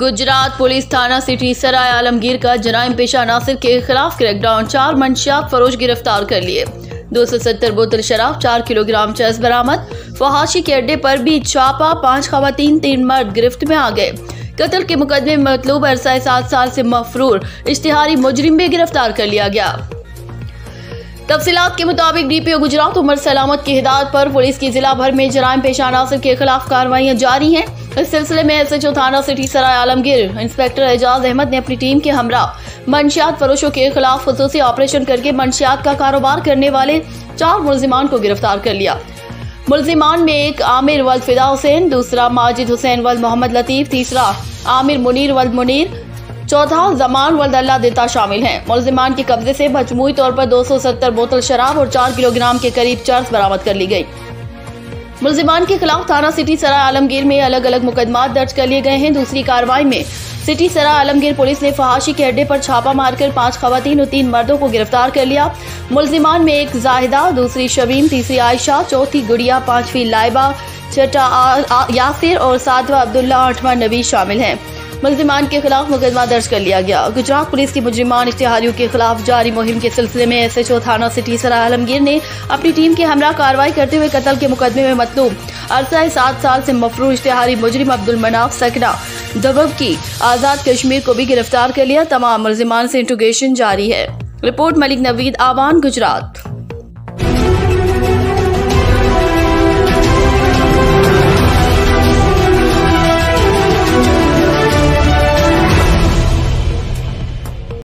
Gujarat police थाना city सराय आलमगीर का जराइम पेशा नासिर के खिलाफ क्रैकडाउन। 4 मंशियात फरोश गिरफ्तार कर लिए। 270 बोतल शराब, 4 किलोग्राम चरस बरामद। फहाशी के अड्डे पर भी छापा। 5 खवातीन 3 मर्द गिरफ्त में आ गए। कत्ल के मुकदमे में मतलूब अरसा 7 साल से मफरूर इश्तिहारी मुजरिम भी गिरफ्तार कर लिया गया। तफसीलात के मुताबिक डीपीओ गुजरात उमर सलामत की हिदायत पर पुलिस की जिला भर में जराइम पेशा नासिर के खिलाफ कार्रवाइयां जारी हैं। इस सिलसिले में एसएचओ थाना सिटी सराय आलमगीर इंस्पेक्टर एजाज अहमद ने अपनी टीम के हमरा मंशियात फरोशों के खिलाफ खुसूसी ऑपरेशन करके मंशियात का कारोबार करने वाले 4 मुलजिमान को गिरफ्तार कर लिया। मुलजिमान में एक आमिर वल्द फिदा हुसैन, दूसरा माजिद हुसैन वल्द मोहम्मद लतीफ, तीसरा आमिर मुनीर वल्द मुनीर, चौथा जमान वल्द अल्लाह देता शामिल हैं। मुलजिमान के कब्जे से मजमूई तौर पर 270 बोतल शराब और 4 किलोग्राम के करीब चरस बरामद कर ली गई। मुलजिमान के खिलाफ थाना सिटी सराय आलमगीर में अलग अलग मुकदमात दर्ज कर लिए गए हैं। दूसरी कार्रवाई में सिटी सराय आलमगीर पुलिस ने फहाशी के अड्डे पर छापा मारकर 5 खवातीन और 3 मर्दों को गिरफ्तार कर लिया। मुलजिमान में एक जाहिदा, दूसरी शबीम, तीसरी आयशा, चौथी गुड़िया, 5वीं लाइबा, छठा यासिर और 7वां अब्दुल्ला, 8वां नबी शामिल हैं। मुलजिमान के खिलाफ मुकदमा दर्ज कर लिया गया। गुजरात पुलिस की मुजरिमान इश्तिहारियों के खिलाफ जारी मुहिम के सिलसिले में एसएचओ थाना सिटी सराय आलमगीर ने अपनी टीम के हमरा कार्रवाई करते हुए कत्ल के मुकदमे में मतलूब अरसा 7 साल से मफरूर इश्तिहारी मुजरिम अब्दुल मनाफ सकना दबब की आजाद कश्मीर को भी गिरफ्तार कर लिया। तमाम मुलजिमान से इंट्रोगेशन जारी है। रिपोर्ट मलिक नवीद, आवान, गुजरात।